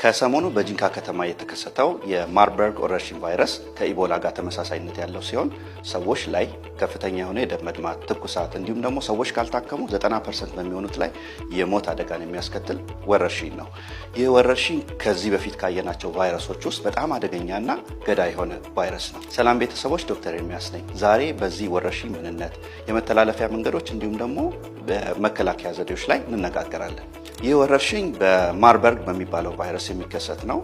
ከሰሞኑ በጂንካ ከተማ የተከሰተው የማርበርግ ወረርሽኝ ቫይረስ ከኢቦላ ጋር ተመሳሳይነት ያለው ሲሆን ሰዎች ላይ ከፍተኛ የሆነ የደም መድማት፣ ትኩሳት እንዲሁም ደግሞ ሰዎች ካልታከሙ 90% በሚሆኑት ላይ የሞት አደጋን የሚያስከትል ወረርሽኝ ነው። ይህ ወረርሽኝ ከዚህ በፊት ካየናቸው ቫይረሶች ውስጥ በጣም አደገኛና ገዳይ የሆነ ቫይረስ ነው። ሰላም ቤተሰቦች፣ ዶክተር ኤርሚያስ ነኝ። ዛሬ በዚህ ወረርሽኝ ምንነት፣ የመተላለፊያ መንገዶች እንዲሁም ደግሞ በመከላከያ ዘዴዎች ላይ እንነጋገራለን። ይህ ወረርሽኝ በማርበርግ በሚባለው ቫይረስ የሚከሰት ነው።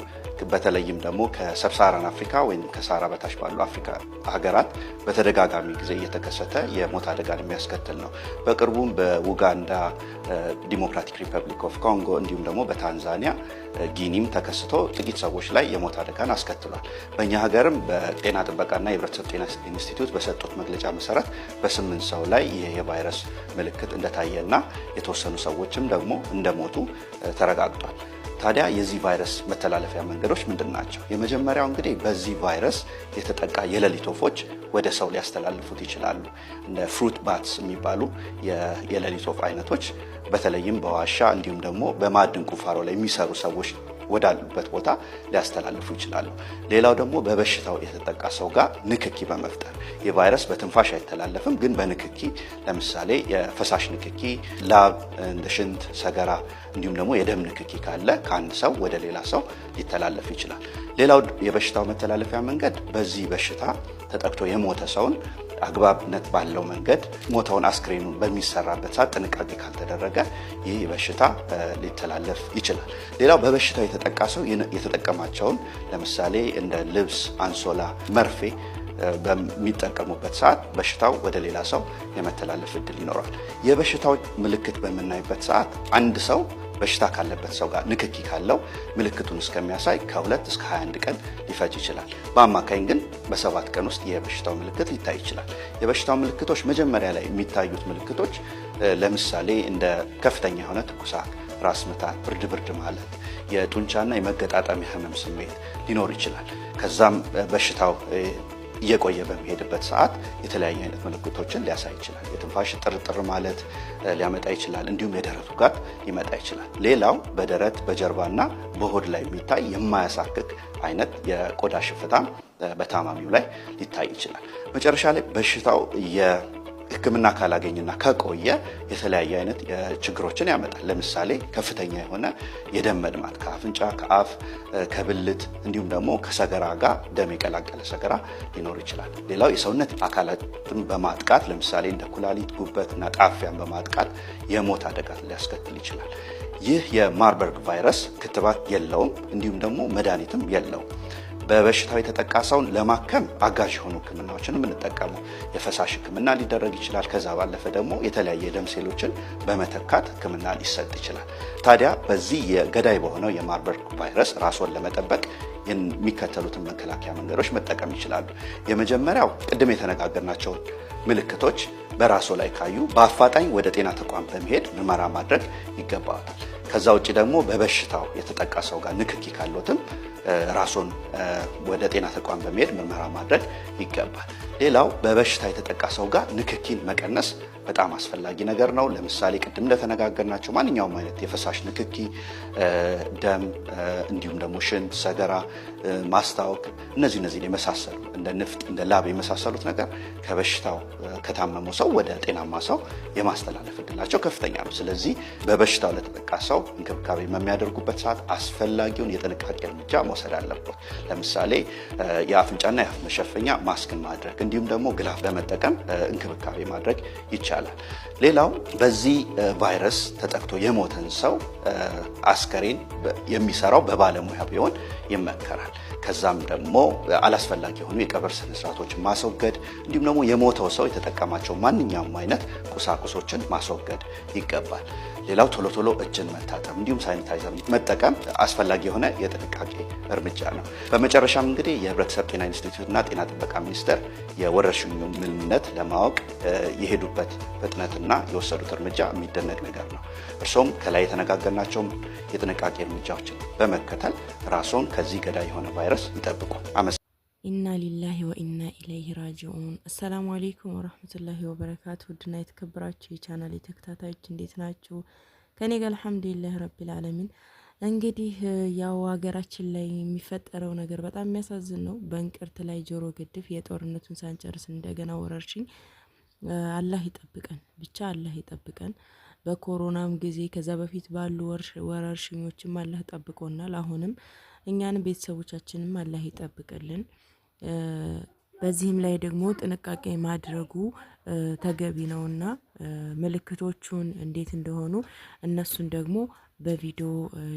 በተለይም ደግሞ ከሰብሳራን አፍሪካ ወይም ከሳራ በታች ባሉ አፍሪካ ሀገራት በተደጋጋሚ ጊዜ እየተከሰተ የሞት አደጋን የሚያስከትል ነው። በቅርቡም በኡጋንዳ፣ ዲሞክራቲክ ሪፐብሊክ ኦፍ ኮንጎ እንዲሁም ደግሞ በታንዛኒያ ጊኒም ተከስቶ ጥቂት ሰዎች ላይ የሞት አደጋን አስከትሏል። በእኛ ሀገርም በጤና ጥበቃና የህብረተሰብ ጤና ኢንስቲትዩት በሰጡት መግለጫ መሰረት በ8 ሰው ላይ ይህ የቫይረስ ምልክት እንደታየና የተወሰኑ ሰዎችም ደግሞ እንደሞቱ ተረጋግጧል። ታዲያ የዚህ ቫይረስ መተላለፊያ መንገዶች ምንድን ናቸው? የመጀመሪያው እንግዲህ በዚህ ቫይረስ የተጠቃ የሌሊት ወፎች ወደ ሰው ሊያስተላልፉት ይችላሉ። እንደ ፍሩት ባትስ የሚባሉ የሌሊት ወፍ አይነቶች በተለይም በዋሻ እንዲሁም ደግሞ በማዕድን ቁፋሮ ላይ የሚሰሩ ሰዎች ወዳሉበት ቦታ ሊያስተላልፉ ይችላሉ። ሌላው ደግሞ በበሽታው የተጠቃ ሰው ጋር ንክኪ በመፍጠር የቫይረስ በትንፋሽ አይተላለፍም፣ ግን በንክኪ ለምሳሌ የፈሳሽ ንክኪ፣ ላብ፣ እንደ ሽንት፣ ሰገራ እንዲሁም ደግሞ የደም ንክኪ ካለ ከአንድ ሰው ወደ ሌላ ሰው ሊተላለፍ ይችላል። ሌላው የበሽታው መተላለፊያ መንገድ በዚህ በሽታ ተጠቅቶ የሞተ ሰውን አግባብነት ባለው መንገድ ሞተውን አስክሬኑን በሚሰራበት ሰዓት ጥንቃቄ ካልተደረገ ይህ በሽታ ሊተላለፍ ይችላል። ሌላው በበሽታው የተጠቃ ሰው የተጠቀማቸውን ለምሳሌ እንደ ልብስ፣ አንሶላ፣ መርፌ በሚጠቀሙበት ሰዓት በሽታው ወደ ሌላ ሰው የመተላለፍ እድል ይኖራል። የበሽታው ምልክት በምናይበት ሰዓት አንድ ሰው በሽታ ካለበት ሰው ጋር ንክኪ ካለው ምልክቱን እስከሚያሳይ ከ2 እስከ 21 ቀን ሊፈጅ ይችላል። በአማካኝ ግን በ7 ቀን ውስጥ የበሽታው ምልክት ሊታይ ይችላል። የበሽታው ምልክቶች መጀመሪያ ላይ የሚታዩት ምልክቶች ለምሳሌ እንደ ከፍተኛ የሆነ ትኩሳት፣ ራስ ምታት፣ ብርድ ማለት፣ የጡንቻና የመገጣጠሚያ ህመም ስሜት ሊኖር ይችላል። ከዛም በሽታው እየቆየ በሚሄድበት ሰዓት የተለያዩ አይነት ምልክቶችን ሊያሳይ ይችላል። የትንፋሽ ጥርጥር ማለት ሊያመጣ ይችላል። እንዲሁም የደረቱ ጋር ሊመጣ ይችላል። ሌላው በደረት በጀርባና በሆድ ላይ የሚታይ የማያሳክክ አይነት የቆዳ ሽፍታም በታማሚው ላይ ሊታይ ይችላል። መጨረሻ ላይ በሽታው ሕክምና ካላገኘና ከቆየ የተለያየ አይነት ችግሮችን ያመጣል። ለምሳሌ ከፍተኛ የሆነ የደም መድማት ከአፍንጫ፣ ከአፍ፣ ከብልት እንዲሁም ደግሞ ከሰገራ ጋር ደም የቀላቀለ ሰገራ ሊኖር ይችላል። ሌላው የሰውነት አካላትን በማጥቃት ለምሳሌ እንደ ኩላሊት፣ ጉበት እና ጣፊያን በማጥቃት የሞት አደጋ ሊያስከትል ይችላል። ይህ የማርበርግ ቫይረስ ክትባት የለውም፣ እንዲሁም ደግሞ መድኃኒትም የለውም። በበሽታው የተጠቃ ሰውን ለማከም አጋዥ የሆኑ ህክምናዎችን የምንጠቀመው የፈሳሽ ህክምና ሊደረግ ይችላል። ከዛ ባለፈ ደግሞ የተለያየ የደም ሴሎችን በመተካት ህክምና ሊሰጥ ይችላል። ታዲያ በዚህ የገዳይ በሆነው የማርበርግ ቫይረስ ራስዎን ለመጠበቅ የሚከተሉትን መከላከያ መንገዶች መጠቀም ይችላሉ። የመጀመሪያው ቅድም የተነጋገርናቸውን ምልክቶች በራስዎ ላይ ካዩ በአፋጣኝ ወደ ጤና ተቋም በመሄድ ምርመራ ማድረግ ይገባዋል። ከዛ ውጪ ደግሞ በበሽታው የተጠቃ ሰው ጋር ንክኪ ካለዎትም ራስዎን ወደ ጤና ተቋም በመሄድ ምርመራ ማድረግ ይገባል። ሌላው በበሽታ የተጠቃ ሰው ጋር ንክኪን መቀነስ በጣም አስፈላጊ ነገር ነው። ለምሳሌ ቅድም እንደተነጋገርናቸው ማንኛውም አይነት የፈሳሽ ንክኪ፣ ደም እንዲሁም ደግሞ ሽንት፣ ሰገራ፣ ማስታወክ እነዚህ የመሳሰሉ እንደ ንፍጥ፣ እንደ ላብ የመሳሰሉት ነገር ከበሽታው ከታመመው ሰው ወደ ጤናማ ሰው የማስተላለፍ እድላቸው ከፍተኛ ነው። ስለዚህ በበሽታው ለተጠቃ ሰው እንክብካቤ በሚያደርጉበት ሰዓት አስፈላጊውን የጥንቃቄ እርምጃ መውሰድ አለበት። ለምሳሌ የአፍንጫና የአፍ መሸፈኛ ማስክን ማድረግ እንዲሁም ደግሞ ግላፍ በመጠቀም እንክብካቤ ማድረግ ይቻላል። ሌላው በዚህ ቫይረስ ተጠቅቶ የሞተን ሰው አስከሬን የሚሰራው በባለሙያ ቢሆን ይመከራል። ከዛም ደግሞ አላስፈላጊ የሆኑ የቀብር ስነስርዓቶችን ማስወገድ እንዲሁም ደግሞ የሞተው ሰው የተጠቀማቸው ማንኛውም አይነት ቁሳቁሶችን ማስወገድ ይገባል። ሌላው ቶሎ እጅን መታጠብ እንዲሁም ሳኒታይዘር መጠቀም አስፈላጊ የሆነ የጥንቃቄ እርምጃ ነው። በመጨረሻም እንግዲህ የህብረተሰብ ጤና ኢንስቲትዩትና ጤና ጥበቃ ሚኒስቴር የወረርሽኙ ምንነት ለማወቅ የሄዱበት ፍጥነትና የወሰዱት እርምጃ የሚደነቅ ነገር ነው። እርሶም ከላይ የተነጋገርናቸውን የጥንቃቄ እርምጃዎችን በመከተል ራስዎን ከዚህ ገዳይ የሆነ ቫይረስ ይጠብቁ። ኢና ሊላሂ ወኢና ኢለይሂ ራጂዑን። አሰላሙ አለይኩም ወራህመቱላሂ ወበረካቱ። ውድና የተከበራችሁ የቻናሌ ተከታታዮች እንዴት ናችሁ? ከኔ ጋር አልሐምዱሊላህ ረቢል ዓለሚን። እንግዲህ ያው ሀገራችን ላይ የሚፈጠረው ነገር በጣም የሚያሳዝን ነው። በእንቅርት ላይ ጆሮ ግድፍ የጦርነቱን ሳንጨርስ እንደገና ወረርሽኝ። አላህ ይጠብቀን፣ ብቻ አላህ ይጠብቀን። በኮሮናም ጊዜ ከዛ በፊት ባሉ ወረርሽኞችም አላህ ጠብቆናል። አሁንም እኛንም ቤተሰቦቻችንም አላህ ይጠብቅልን። በዚህም ላይ ደግሞ ጥንቃቄ ማድረጉ ተገቢ ነውና ምልክቶቹን እንዴት እንደሆኑ እነሱን ደግሞ በቪዲዮ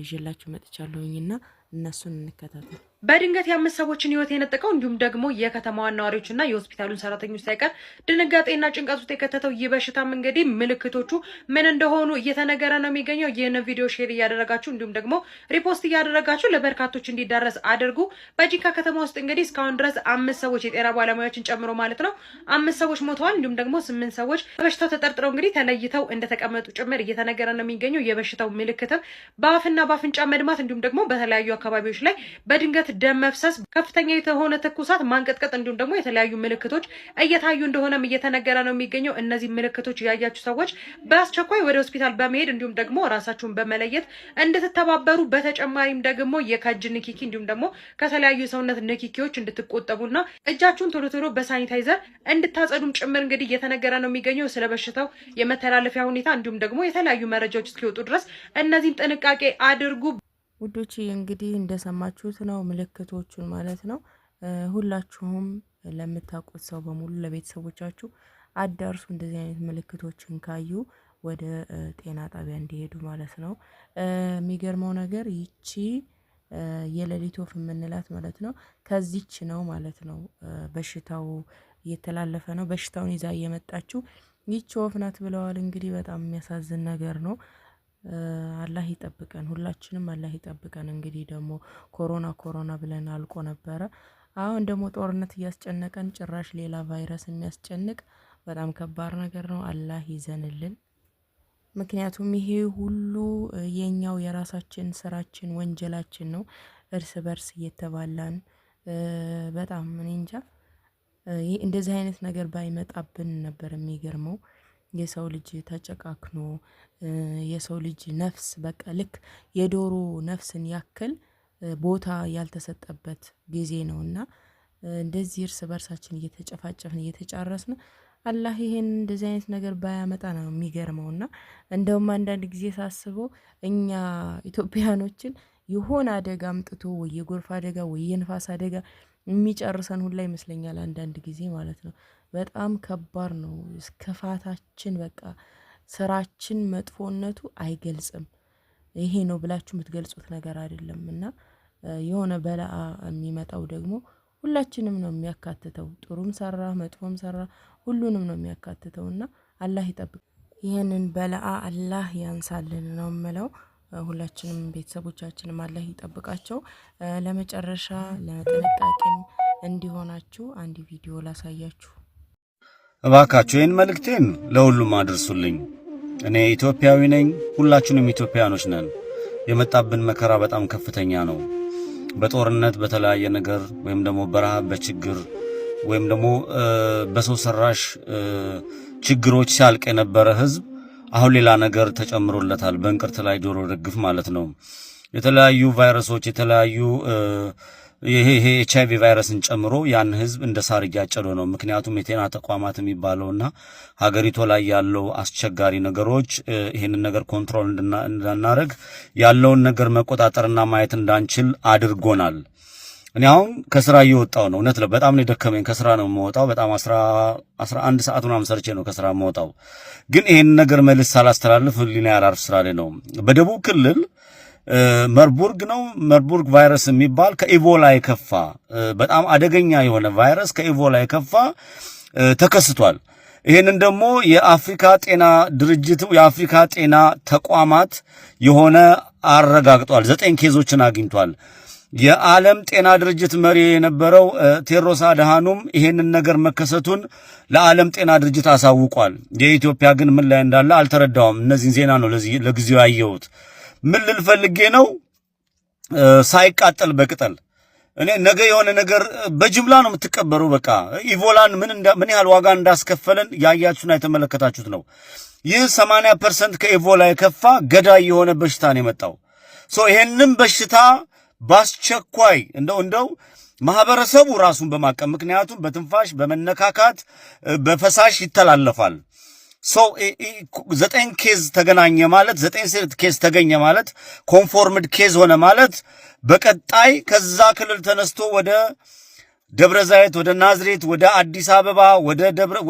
ይዤላችሁ መጥቻለሁኝና እነሱን እንከታተል። በድንገት የአምስት ሰዎችን ህይወት የነጠቀው እንዲሁም ደግሞ የከተማዋን ነዋሪዎችና የሆስፒታሉን ሰራተኞች ሳይቀር ድንጋጤና ጭንቀት ውስጥ የከተተው ይህ በሽታም እንግዲህ ምልክቶቹ ምን እንደሆኑ እየተነገረ ነው የሚገኘው። ይህን ቪዲዮ ሼር እያደረጋችሁ እንዲሁም ደግሞ ሪፖስት እያደረጋችሁ ለበርካቶች እንዲዳረስ አድርጉ። በጂካ ከተማ ውስጥ እንግዲህ እስካሁን ድረስ 5 ሰዎች የጤና ባለሙያዎችን ጨምሮ ማለት ነው 5 ሰዎች ሞተዋል። እንዲሁም ደግሞ 8 ሰዎች በበሽታው ተጠርጥረው እንግዲህ ተለይተው እንደተቀመጡ ጭምር እየተነገረ ነው የሚገኘው። የበሽታው ምልክትም በአፍና በአፍንጫ መድማት እንዲሁም ደግሞ በተለያዩ አካባቢዎች ላይ በድንገት ደም መፍሰስ፣ ከፍተኛ የሆነ ትኩሳት፣ ማንቀጥቀጥ እንዲሁም ደግሞ የተለያዩ ምልክቶች እየታዩ እንደሆነም እየተነገረ ነው የሚገኘው። እነዚህ ምልክቶች ያያችሁ ሰዎች በአስቸኳይ ወደ ሆስፒታል በመሄድ እንዲሁም ደግሞ ራሳችሁን በመለየት እንድትተባበሩ፣ በተጨማሪም ደግሞ የከእጅ ንክኪ እንዲሁም ደግሞ ከተለያዩ የሰውነት ንክኪዎች እንድትቆጠቡና እጃችሁን ቶሎ ቶሎ በሳኒታይዘር እንድታጸዱም ጭምር እንግዲህ እየተነገረ ነው የሚገኘው። ስለ በሽታው የመተላለፊያ ሁኔታ እንዲሁም ደግሞ የተለያዩ መረጃዎች እስኪወጡ ድረስ እነዚህም ጥንቃቄ አድርጉ። ውዶች እንግዲህ እንደሰማችሁት ነው ምልክቶቹን ማለት ነው። ሁላችሁም ለምታውቁት ሰው በሙሉ ለቤተሰቦቻችሁ አዳርሱ። እንደዚህ አይነት ምልክቶችን ካዩ ወደ ጤና ጣቢያ እንዲሄዱ ማለት ነው። የሚገርመው ነገር ይቺ የሌሊት ወፍ የምንላት ማለት ነው ከዚች ነው ማለት ነው በሽታው እየተላለፈ ነው። በሽታውን ይዛ እየመጣችው ይቺ ወፍ ናት ብለዋል። እንግዲህ በጣም የሚያሳዝን ነገር ነው። አላህ ይጠብቀን፣ ሁላችንም አላህ ይጠብቀን። እንግዲህ ደግሞ ኮሮና ብለን አልቆ ነበረ። አሁን ደግሞ ጦርነት እያስጨነቀን ጭራሽ ሌላ ቫይረስ የሚያስጨንቅ በጣም ከባድ ነገር ነው። አላህ ይዘንልን። ምክንያቱም ይሄ ሁሉ የኛው የራሳችን ስራችን ወንጀላችን ነው። እርስ በርስ እየተባላን በጣም እኔ እንጃ እንደዚህ አይነት ነገር ባይመጣብን ነበር የሚገርመው። የሰው ልጅ ተጨቃክኖ የሰው ልጅ ነፍስ በቃ ልክ የዶሮ ነፍስን ያክል ቦታ ያልተሰጠበት ጊዜ ነውና እንደዚህ እርስ በርሳችን እየተጨፋጨፍን እየተጫረስን አላህ ይሄን እንደዚህ አይነት ነገር ባያመጣ ነው የሚገርመውና እንደውም አንዳንድ ጊዜ ሳስበው እኛ ኢትዮጵያኖችን የሆነ አደጋ አምጥቶ ወይ የጎርፍ አደጋ ወይ የንፋስ አደጋ የሚጨርሰን ሁላ ይመስለኛል አንዳንድ ጊዜ ማለት ነው። በጣም ከባድ ነው። ክፋታችን በቃ ስራችን መጥፎነቱ አይገልጽም። ይሄ ነው ብላችሁ የምትገልጹት ነገር አይደለም። እና የሆነ በላአ የሚመጣው ደግሞ ሁላችንም ነው የሚያካትተው። ጥሩም ሰራ መጥፎም ሰራ ሁሉንም ነው የሚያካትተው። እና አላህ ይጠብቅ። ይህንን በላአ አላህ ያንሳልን ነው የምለው። ሁላችንም ቤተሰቦቻችንም አላህ ይጠብቃቸው። ለመጨረሻ ለጥንቃቄም እንዲሆናችሁ አንድ ቪዲዮ ላሳያችሁ። እባካችሁ ይህን መልእክቴን ለሁሉም አድርሱልኝ። እኔ ኢትዮጵያዊ ነኝ፣ ሁላችንም ኢትዮጵያኖች ነን። የመጣብን መከራ በጣም ከፍተኛ ነው። በጦርነት በተለያየ ነገር ወይም ደግሞ በረሃብ በችግር ወይም ደግሞ በሰው ሰራሽ ችግሮች ሲያልቅ የነበረ ህዝብ አሁን ሌላ ነገር ተጨምሮለታል። በእንቅርት ላይ ጆሮ ደግፍ ማለት ነው። የተለያዩ ቫይረሶች የተለያዩ ይሄ ኤችአይቪ ቫይረስን ጨምሮ ያን ህዝብ እንደ ሳር እያጨደው ነው። ምክንያቱም የጤና ተቋማት የሚባለውና ሀገሪቱ ላይ ያለው አስቸጋሪ ነገሮች ይሄንን ነገር ኮንትሮል እንዳናረግ ያለውን ነገር መቆጣጠርና ማየት እንዳንችል አድርጎናል። እኔ አሁን ከስራ እየወጣው ነው። እውነት በጣም ነው የደከመኝ። ከስራ ነው የምወጣው። በጣም 11 ሰዓት ምናምን ሰርቼ ነው ከስራ የምወጣው። ግን ይሄን ነገር መልስ ሳላስተላልፍ ህሊና ያላርፍ ስራ ላይ ነው። በደቡብ ክልል መርቡርግ ቫይረስ የሚባል ከኢቦላ የከፋ በጣም አደገኛ የሆነ ቫይረስ ከኢቦላ የከፋ ተከስቷል። ይሄንን ደግሞ የአፍሪካ ጤና ድርጅት የአፍሪካ ጤና ተቋማት የሆነ አረጋግጧል። 9 ኬዞችን አግኝቷል። የዓለም ጤና ድርጅት መሪ የነበረው ቴድሮስ አድሃኖም ይሄንን ነገር መከሰቱን ለዓለም ጤና ድርጅት አሳውቋል። የኢትዮጵያ ግን ምን ላይ እንዳለ አልተረዳውም። እነዚህን ዜና ነው ለጊዜው ያየሁት። ምን ልል ፈልጌ ነው? ሳይቃጠል በቅጠል እኔ ነገ የሆነ ነገር በጅምላ ነው የምትቀበሩ። በቃ ኢቦላን ምን ያህል ዋጋ እንዳስከፈለን ያያችሁና የተመለከታችሁት ነው። ይህ 80% ከኢቦላ የከፋ ገዳይ የሆነ በሽታ ነው የመጣው። ይሄንን በሽታ ባስቸኳይ እንደው ማህበረሰቡ ራሱን በማቀም ምክንያቱም በትንፋሽ በመነካካት በፈሳሽ ይተላለፋል። 9 ኬዝ ተገናኘ ማለት 9 ኬዝ ተገኘ ማለት ኮንፎርምድ ኬዝ ሆነ ማለት በቀጣይ ከዛ ክልል ተነስቶ ወደ ደብረ ዘይት ወደ ናዝሬት ወደ አዲስ አበባ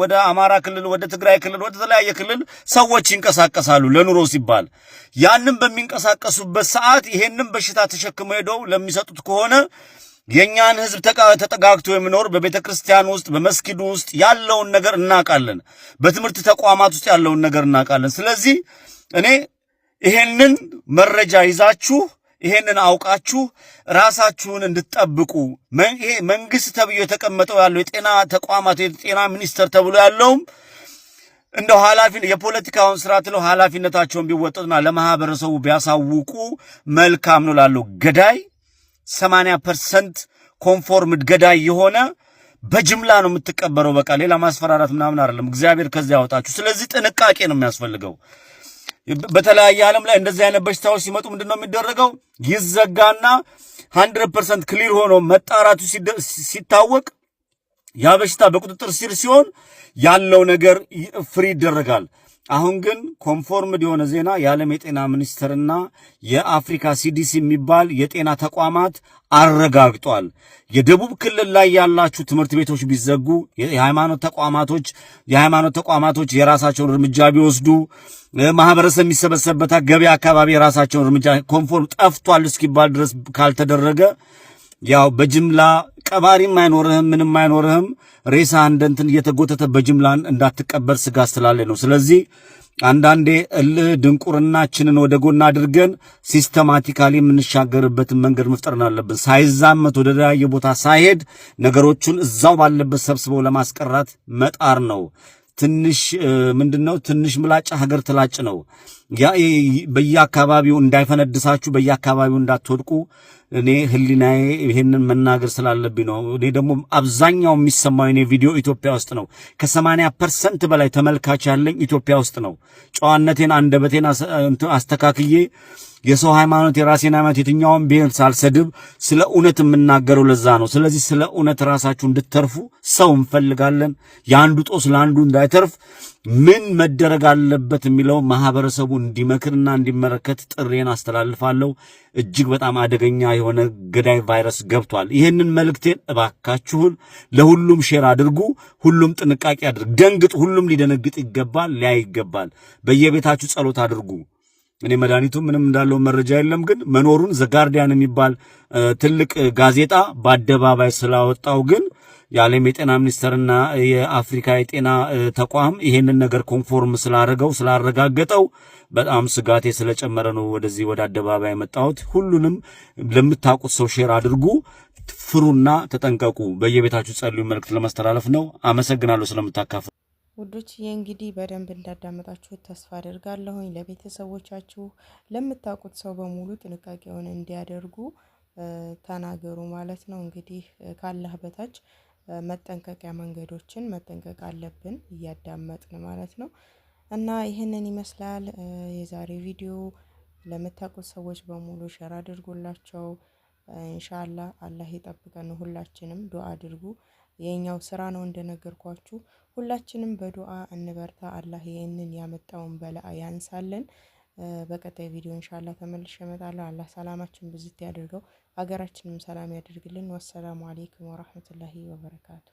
ወደ አማራ ክልል ወደ ትግራይ ክልል ወደ ተለያየ ክልል ሰዎች ይንቀሳቀሳሉ ለኑሮ ሲባል ያንን በሚንቀሳቀሱበት ሰዓት ይሄንን በሽታ ተሸክመው ሄደው ለሚሰጡት ከሆነ የኛን ህዝብ ተጠጋግቶ የሚኖር በቤተክርስቲያን ውስጥ በመስጊዱ ውስጥ ያለውን ነገር እናቃለን በትምህርት ተቋማት ውስጥ ያለውን ነገር እናቃለን ስለዚህ እኔ ይሄንን መረጃ ይዛችሁ ይሄንን አውቃችሁ ራሳችሁን እንድትጠብቁ ይሄ መንግስት ተብዮ የተቀመጠው ያለው የጤና ተቋማት የጤና ሚኒስቴር ተብሎ ያለው እንደው ኃላፊነት የፖለቲካውን ስርዓት ነው ኃላፊነታቸውን ቢወጡና ለማህበረሰቡ ቢያሳውቁ መልካም ነው ላለው ገዳይ 80% ኮንፎርምድ ገዳይ የሆነ በጅምላ ነው የምትቀበረው በቃ ሌላ ማስፈራራት ምናምን አይደለም እግዚአብሔር ከዚያ ያወጣችሁ ስለዚህ ጥንቃቄ ነው የሚያስፈልገው በተለያየ ዓለም ላይ እንደዚህ አይነት በሽታዎች ሲመጡ ምንድነው የሚደረገው ይዘጋና 100% ክሊር ሆኖ መጣራቱ ሲታወቅ ያ በሽታ በቁጥጥር ስር ሲሆን ያለው ነገር ፍሪ ይደረጋል አሁን ግን ኮንፎርምድ የሆነ ዜና የዓለም የጤና ሚኒስቴርና የአፍሪካ ሲዲሲ የሚባል የጤና ተቋማት አረጋግጧል የደቡብ ክልል ላይ ያላችሁ ትምህርት ቤቶች ቢዘጉ የሃይማኖት ተቋማቶች የራሳቸውን እርምጃ ቢወስዱ ማህበረሰብ የሚሰበሰብበት ገበያ አካባቢ የራሳቸውን እርምጃ ኮንፎርም ጠፍቷል እስኪባል ድረስ ካልተደረገ ያው በጅምላ ቀባሪም አይኖርህም ምንም አይኖርህም ሬሳ እንደንትን እየተጎተተ በጅምላን እንዳትቀበር ስጋት ስላለ ነው ስለዚህ አንዳንዴ ድንቁርናችንን ወደ ጎን አድርገን ሲስተማቲካሊ የምንሻገርበትን መንገድ መፍጠር አለብን ሳይዛመት ወደ ተለያየ ቦታ ሳይሄድ ነገሮቹን እዛው ባለበት ሰብስበው ለማስቀራት መጣር ነው ትንሽ ምንድነው ትንሽ ምላጭ ሀገር ትላጭ ነው በየአካባቢው እንዳይፈነድሳችሁ በየአካባቢው እንዳትወድቁ እኔ ህሊናዬ ይሄንን መናገር ስላለብኝ ነው እኔ ደግሞ አብዛኛው የሚሰማው እኔ ቪዲዮ ኢትዮጵያ ውስጥ ነው ከ80% በላይ ተመልካች ያለኝ ኢትዮጵያ ውስጥ ነው ጨዋነቴን አንደበቴን አስተካክዬ የሰው ሃይማኖት የራሴን ሃይማኖት የትኛውን ብሔር ሳልሰድብ ስለ እውነት የምናገረው ለዛ ነው ስለዚህ ስለ እውነት ራሳችሁ እንድትተርፉ ሰው እንፈልጋለን ያንዱ ጦስ ለአንዱ እንዳይተርፍ ምን መደረግ አለበት የሚለው ማህበረሰቡ እንዲመክርና እንዲመረከት ጥሬን አስተላልፋለሁ እጅግ በጣም አደገኛ የሆነ ገዳይ ቫይረስ ገብቷል ይሄንን መልእክቴን እባካችሁን ለሁሉም ሼር አድርጉ ሁሉም ጥንቃቄ አድርጉ ደንግጥ ሁሉም ሊደነግጥ ይገባል ሊያይ ይገባል በየቤታችሁ ጸሎት አድርጉ እኔ መድኃኒቱ ምንም እንዳለው መረጃ የለም ግን መኖሩን ዘ ጋርዲያን የሚባል ትልቅ ጋዜጣ በአደባባይ ስላወጣው ግን የዓለም የጤና ሚኒስቴርና የአፍሪካ የጤና ተቋም ይሄንን ነገር ኮንፎርም ስላረጋገጠው በጣም ስጋቴ ስለጨመረ ነው ወደዚህ ወደ አደባባይ መጣሁት ሁሉንም ለምታውቁት ሰው ሼር አድርጉ ፍሩና ተጠንቀቁ በየቤታችሁ ጸልዩ መልእክት ለማስተላለፍ ነው አመሰግናለሁ ስለምታካፍሉ ውዶች እንግዲህ በደንብ እንዳዳመጣችሁ ተስፋ አደርጋለሁኝ ለቤተሰቦቻችሁ ለምታውቁት ሰው በሙሉ ጥንቃቄውን እንዲያደርጉ ተናገሩ ማለት ነው እንግዲህ ካላህ በታች መጠንቀቂያ መንገዶችን መጠንቀቅ አለብን እያዳመጥን ማለት ነው እና ይሄንን ይመስላል የዛሬ ቪዲዮ ለምታውቁት ሰዎች በሙሉ ሼር አድርጉላቸው ኢንሻአላህ አላህ ይጠብቀን ሁላችንም ዱአ አድርጉ የኛው ስራ ነው እንደነገርኳችሁ ሁላችንም በዱአ እንበርታ አላህ ይሄንን ያመጣውን በላ ያንሳልን በቀጣይ ቪዲዮ ኢንሻአላህ ተመልሼ እመጣለሁ አላህ ሰላማችን ብዝት ያድርገው ሀገራችንም ሰላም ያድርግልን ወሰላሙ አለይኩም ወራህመቱላሂ ወበረካቱ